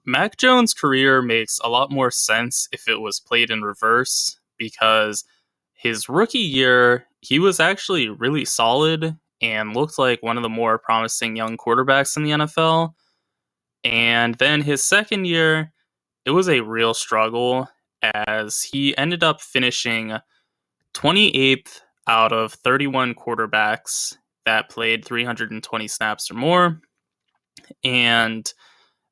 Mac Jones' career makes a lot more sense if it was played in reverse because his rookie year, he was actually really solid and looked like one of the more promising young quarterbacks in the NFL. And then his second year, it was a real struggle as he ended up finishing 28th out of 31 quarterbacks that played 320 snaps or more. And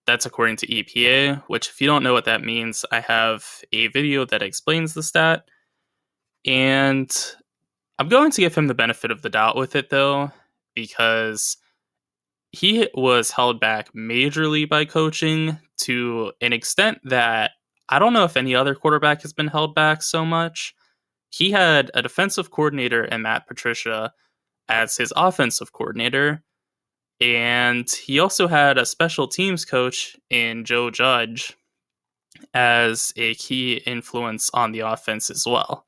that's according to EPA, which, if you don't know what that means, I have a video that explains the stat. And I'm going to give him the benefit of the doubt with it, though, because he was held back majorly by coaching to an extent that I don't know if any other quarterback has been held back so much. He had a defensive coordinator in Matt Patricia as his offensive coordinator, and he also had a special teams coach in Joe Judge as a key influence on the offense as well.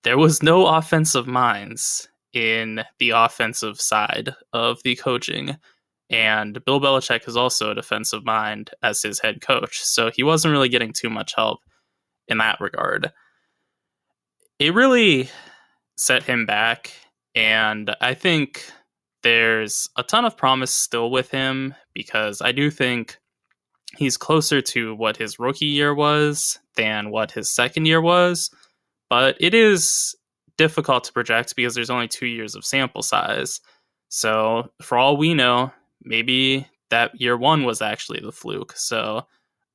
There was no offensive minds in the offensive side of the coaching, and Bill Belichick is also a defensive mind as his head coach, so he wasn't really getting too much help in that regard. It really set him back, and I think there's a ton of promise still with him because I do think he's closer to what his rookie year was than what his second year was, but it is difficult to project because there's only 2 years of sample size. So for all we know, maybe that year one was actually the fluke. So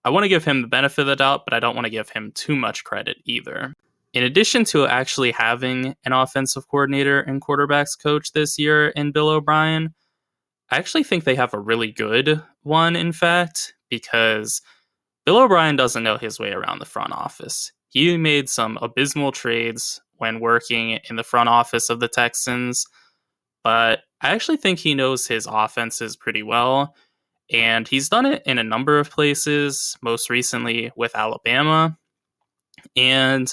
I want to give him the benefit of the doubt, but I don't want to give him too much credit either. In addition to actually having an offensive coordinator and quarterbacks coach this year in Bill O'Brien, I actually think they have a really good one, in fact, because Bill O'Brien doesn't know his way around the front office. He made some abysmal trades when working in the front office of the Texans, but I actually think he knows his offenses pretty well, and he's done it in a number of places, most recently with Alabama, and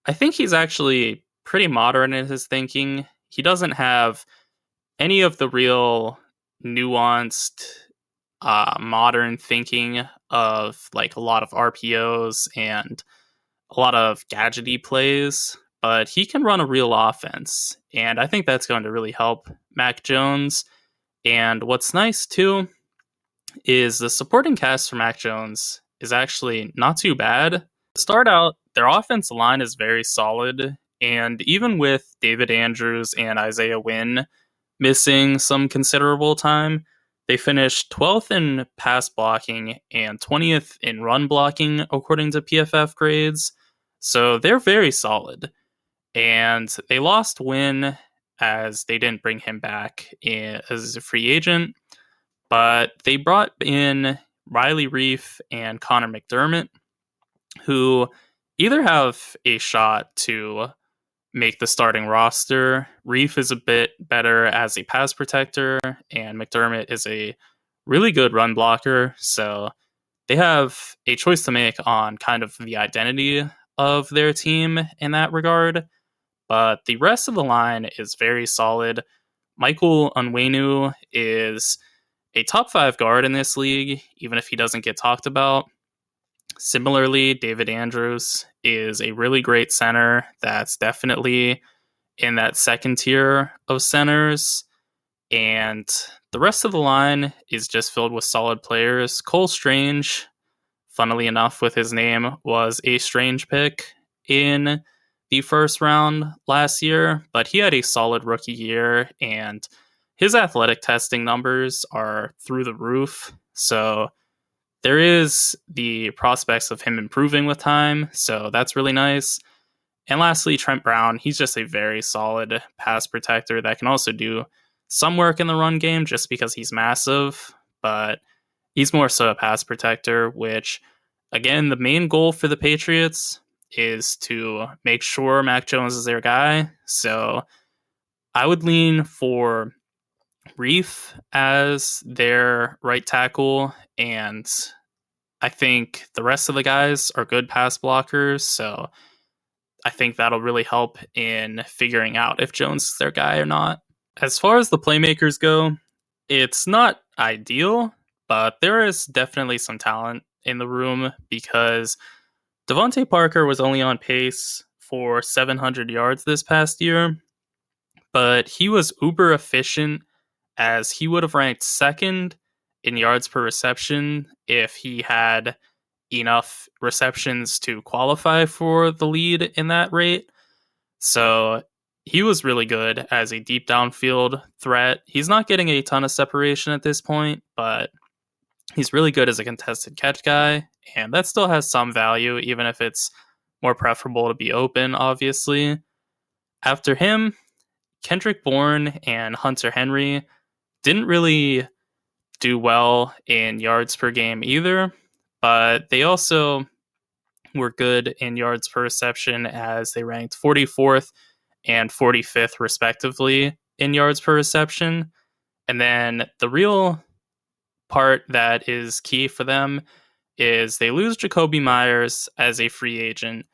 I think he's actually pretty modern in his thinking. He doesn't have any of the real nuanced modern thinking of like a lot of RPOs and a lot of gadgety plays, but he can run a real offense, and I think that's going to really help Mac Jones. And what's nice too is the supporting cast for Mac Jones is actually not too bad. To start out, their offensive line is very solid, and even with David Andrews and Isaiah Wynn missing some considerable time, they finished 12th in pass blocking and 20th in run blocking, according to PFF grades. So they're very solid. And they lost Wynn as they didn't bring him back as a free agent, but they brought in Riley Reif and Connor McDermott, who either have a shot to make the starting roster. Reif is a bit better as a pass protector, and McDermott is a really good run blocker. So they have a choice to make on kind of the identity of their team in that regard. But the rest of the line is very solid. Michael Onwenu is a top 5 guard in this league, even if he doesn't get talked about. Similarly, David Andrews is a really great center that's definitely in that second tier of centers. And the rest of the line is just filled with solid players. Cole Strange, funnily enough, with his name, was a Strange pick in the first round last year, but he had a solid rookie year, and his athletic testing numbers are through the roof. So there is the prospects of him improving with time, so that's really nice. And lastly, Trent Brown, he's just a very solid pass protector that can also do some work in the run game just because he's massive, but he's more so a pass protector, which, again, the main goal for the Patriots is to make sure Mac Jones is their guy. So I would lean for Reif as their right tackle, and I think the rest of the guys are good pass blockers, so I think that'll really help in figuring out if Jones is their guy or not. As far as the playmakers go, it's not ideal, but there is definitely some talent in the room because Devontae Parker was only on pace for 700 yards this past year, but he was uber efficient as he would have ranked second in yards per reception if he had enough receptions to qualify for the lead in that rate. So he was really good as a deep downfield threat. He's not getting a ton of separation at this point, but he's really good as a contested catch guy, and that still has some value, even if it's more preferable to be open, obviously. After him, Kendrick Bourne and Hunter Henry didn't really do well in yards per game either, but they also were good in yards per reception as they ranked 44th and 45th, respectively, in yards per reception. And then the real part that is key for them is they lose Jacoby Myers as a free agent,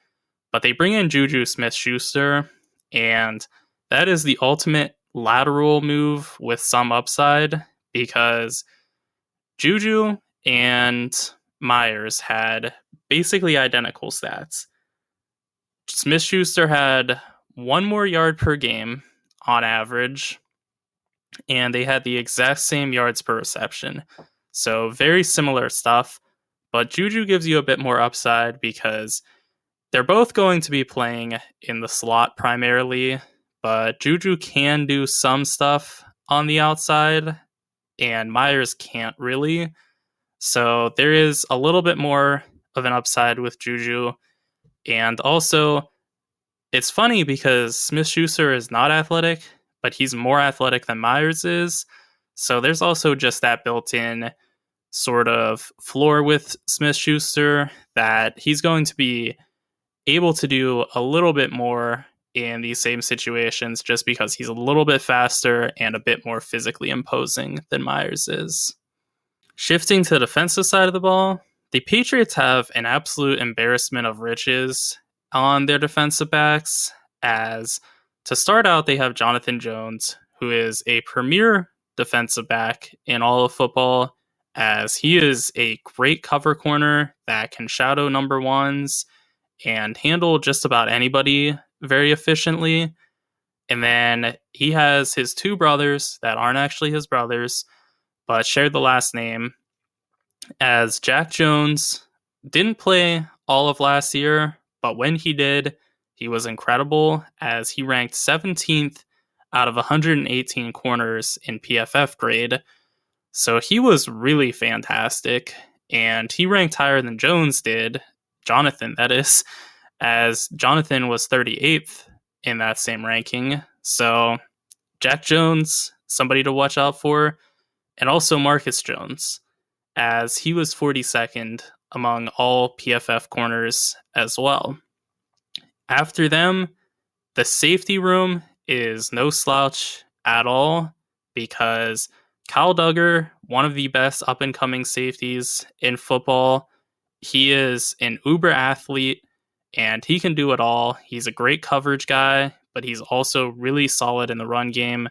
but they bring in Juju Smith-Schuster, and that is the ultimate lateral move with some upside because Juju and Myers had basically identical stats. Smith-Schuster had one more yard per game on average, and they had the exact same yards per reception. So very similar stuff, but Juju gives you a bit more upside because they're both going to be playing in the slot primarily, but Juju can do some stuff on the outside, and Myers can't really. So there is a little bit more of an upside with Juju. And also, it's funny because Smith-Schuster is not athletic, but he's more athletic than Myers is. So there's also just that built-in sort of floor with Smith-Schuster that he's going to be able to do a little bit more in these same situations just because he's a little bit faster and a bit more physically imposing than Myers is. Shifting to the defensive side of the ball, the Patriots have an absolute embarrassment of riches on their defensive backs, as to start out, they have Jonathan Jones, who is a premier defensive back in all of football, as he is a great cover corner that can shadow number ones and handle just about anybody very efficiently. And then he has his two brothers that aren't actually his brothers, but shared the last name, as Jack Jones didn't play all of last year, but when he did, he was incredible as he ranked 17th out of 118 corners in PFF grade. So he was really fantastic, and he ranked higher than Jones did, Jonathan, that is, as Jonathan was 38th in that same ranking. So Jack Jones, somebody to watch out for, and also Marcus Jones, as he was 42nd among all PFF corners as well. After them, the safety room is no slouch at all because Kyle Duggar, one of the best up-and-coming safeties in football, he is an uber athlete and he can do it all. He's a great coverage guy, but he's also really solid in the run game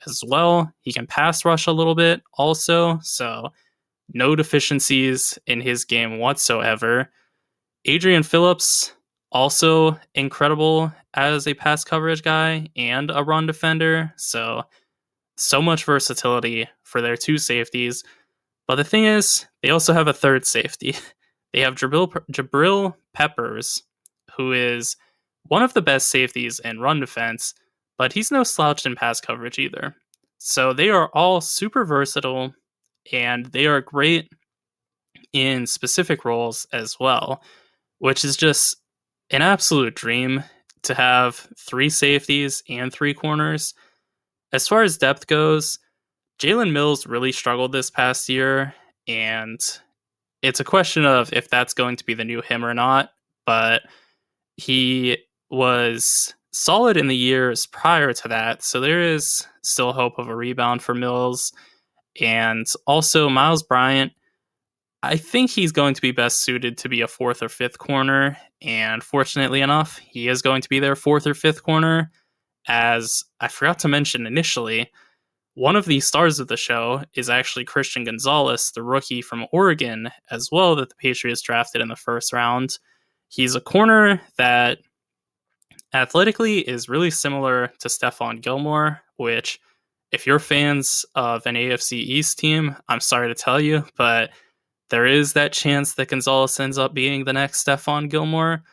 as well. He can pass rush a little bit also, so no deficiencies in his game whatsoever. Adrian Phillips, also incredible as a pass coverage guy and a run defender. So much versatility for their two safeties. But the thing is, they also have a third safety. They have Jabril Peppers, who is one of the best safeties in run defense, but he's no slouch in pass coverage either. So they are all super versatile, and they are great in specific roles as well, which is just an absolute dream to have three safeties and three corners. As far as depth goes, Jalen Mills really struggled this past year, and it's a question of if that's going to be the new him or not, but he was solid in the years prior to that, so there is still hope of a rebound for Mills. And also Miles Bryant, I think he's going to be best suited to be a fourth or fifth corner, and fortunately enough, he is going to be their fourth or fifth corner. As I forgot to mention initially, One of the stars of the show is actually Christian Gonzalez, the rookie from Oregon, as well, that the Patriots drafted in the first round. He's a corner that athletically is really similar to Stephon Gilmore, which, if you're fans of an AFC East team, I'm sorry to tell you, but there is that chance that Gonzalez ends up being the next Stephon Gilmore.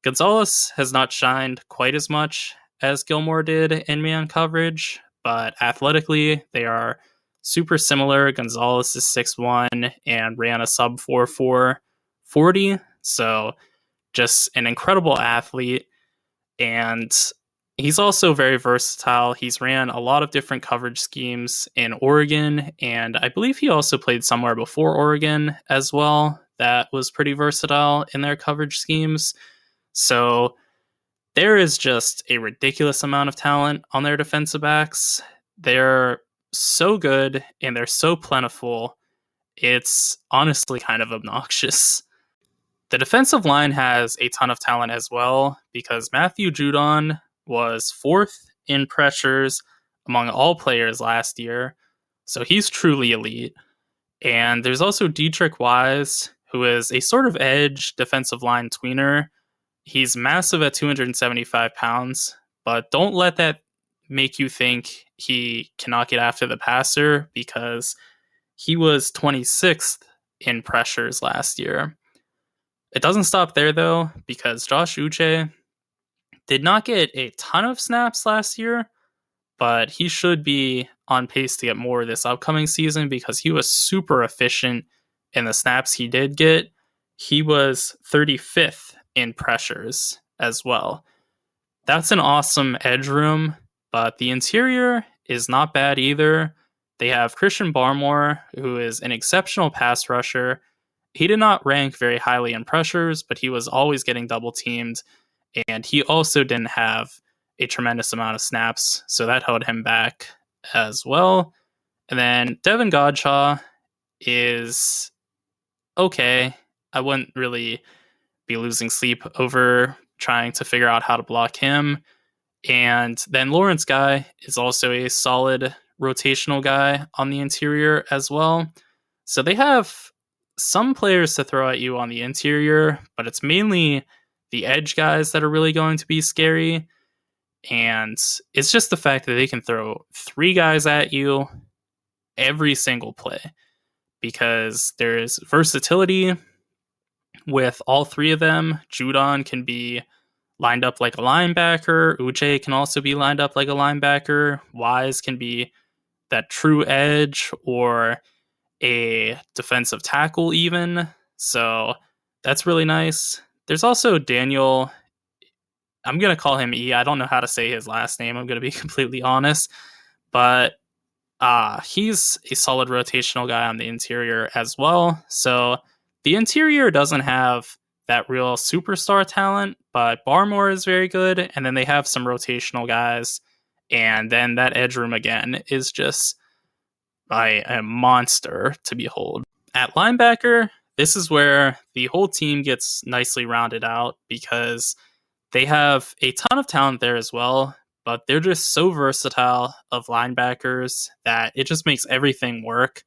Gonzalez has not shined quite as much as Gilmore did in man coverage, but athletically, they are super similar. Gonzalez is 6'1" and ran a sub 4.4 40, so just an incredible athlete. And he's also very versatile. He's ran a lot of different coverage schemes in Oregon, and I believe he also played somewhere before Oregon as well that was pretty versatile in their coverage schemes. So there is just a ridiculous amount of talent on their defensive backs. They're so good and they're so plentiful. It's honestly kind of obnoxious. The defensive line has a ton of talent as well, because Matthew Judon was 4th in pressures among all players last year, so he's truly elite. And there's also Dietrich Wise, who is a sort of edge defensive line tweener. He's massive at 275 pounds, but don't let that make you think he cannot get after the passer, because he was 26th in pressures last year. It doesn't stop there, though, because Josh Uche did not get a ton of snaps last year, but he should be on pace to get more this upcoming season because he was super efficient in the snaps he did get. He was 35th in pressures as well. That's an awesome edge room, but the interior is not bad either. They have Christian Barmore, who is an exceptional pass rusher. He did not rank very highly in pressures, but he was always getting double teamed, and he also didn't have a tremendous amount of snaps, so that held him back as well. And then Devin Godshaw is okay. I wouldn't really be losing sleep over trying to figure out how to block him. And then Lawrence Guy is also a solid rotational guy on the interior as well. So they have some players to throw at you on the interior, but it's mainly the edge guys that are really going to be scary. And it's just the fact that they can throw 3 guys at you every single play, because there's versatility with all 3 of them. Judon can be lined up like a linebacker. Uche can also be lined up like a linebacker. Wise can be that true edge or a defensive tackle even. So that's really nice. There's also Daniel. I'm going to call him E. I don't know how to say his last name. I'm going to be completely honest. But he's a solid rotational guy on the interior as well. So the interior doesn't have that real superstar talent, but Barmore is very good. And then they have some rotational guys. And then that edge room again is just a monster to behold. At linebacker, this is where the whole team gets nicely rounded out, because they have a ton of talent there as well, but they're just so versatile of linebackers that it just makes everything work.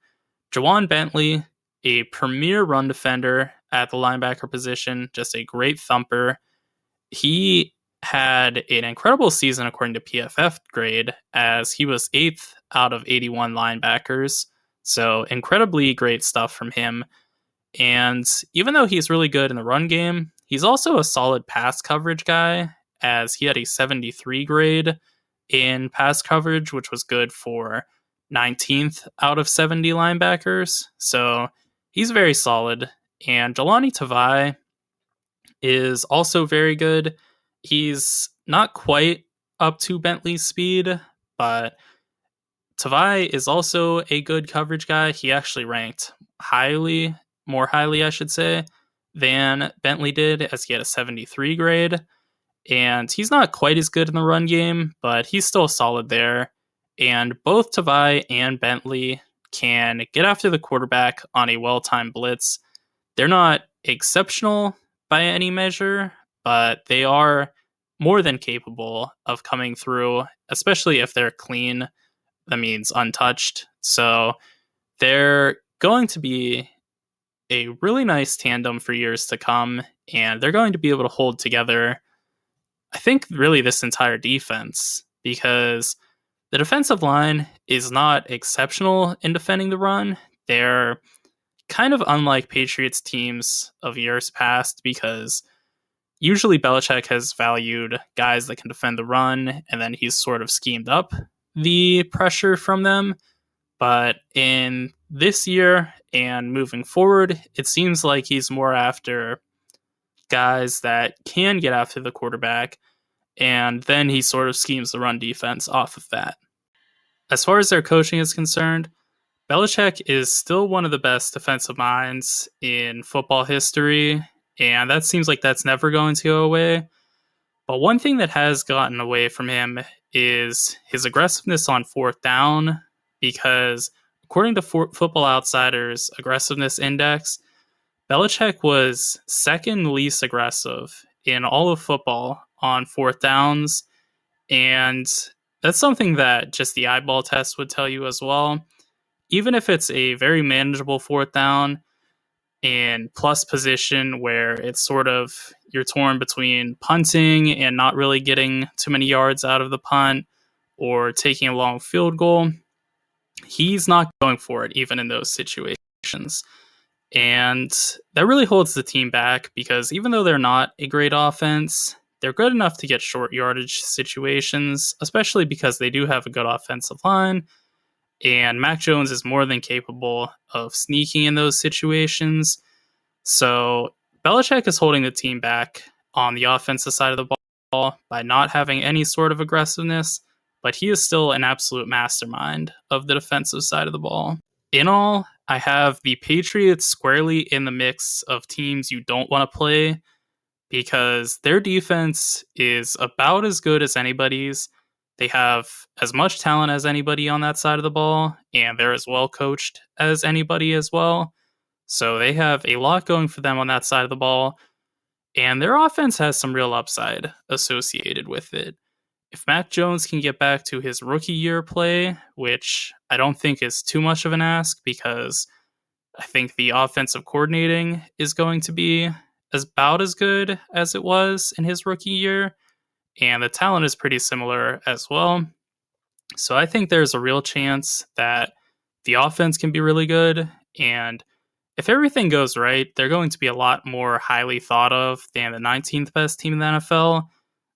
Jawan Bentley, a premier run defender at the linebacker position, just a great thumper. He had an incredible season according to PFF grade, as he was 8th out of 81 linebackers. So incredibly great stuff from him. And even though he's really good in the run game, he's also a solid pass coverage guy, as he had a 73 grade in pass coverage, which was good for 19th out of 70 linebackers. So he's very solid. And Jelani Tavai is also very good. He's not quite up to Bentley's speed, but Tavai is also a good coverage guy. He actually ranked more highly, I should say, than Bentley did, as he had a 73 grade. And he's not quite as good in the run game, but he's still solid there. And both Tavai and Bentley can get after the quarterback on a well-timed blitz. They're not exceptional by any measure, but they are more than capable of coming through, especially if they're clean. that means untouched. So they're going to be a really nice tandem for years to come, and they're going to be able to hold together, I think, really this entire defense, because the defensive line is not exceptional in defending the run. They're kind of unlike Patriots teams of years past, because usually Belichick has valued guys that can defend the run, and then he's sort of schemed up the pressure from them. But in this year and moving forward, it seems like he's more after guys that can get after the quarterback, and then he sort of schemes the run defense off of that. As far as their coaching is concerned, Belichick is still one of the best defensive minds in football history, and that seems like that's never going to go away. But one thing that has gotten away from him is his aggressiveness on fourth down, because according to Football Outsiders' aggressiveness index, Belichick was second least aggressive in all of football on fourth downs, and that's something that just the eyeball test would tell you as well. Even if it's a very manageable fourth down in plus position where it's sort of you're torn between punting and not really getting too many yards out of the punt or taking a long field goal, he's not going for it even in those situations. And that really holds the team back, because even though they're not a great offense, they're good enough to get short yardage situations, especially because they do have a good offensive line. And Mac Jones is more than capable of sneaking in those situations. So Belichick is holding the team back on the offensive side of the ball by not having any sort of aggressiveness, but he is still an absolute mastermind of the defensive side of the ball. In all, I have the Patriots squarely in the mix of teams you don't want to play, because their defense is about as good as anybody's. They have as much talent as anybody on that side of the ball, and they're as well coached as anybody as well. So they have a lot going for them on that side of the ball, and their offense has some real upside associated with it. If Mac Jones can get back to his rookie year play, which I don't think is too much of an ask, because I think the offensive coordinating is going to be about as good as it was in his rookie year, and the talent is pretty similar as well. So I think there's a real chance that the offense can be really good, and if everything goes right, they're going to be a lot more highly thought of than the 19th best team in the NFL.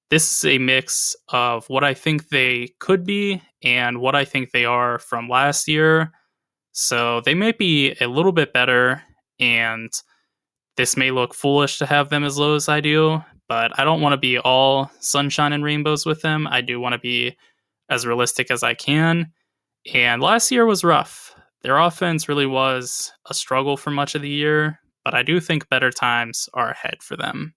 This is a mix of what I think they could be and what I think they are from last year. So they might be a little bit better, and this may look foolish to have them as low as I do, but I don't want to be all sunshine and rainbows with them. I do want to be as realistic as I can. And last year was rough. Their offense really was a struggle for much of the year, but I do think better times are ahead for them.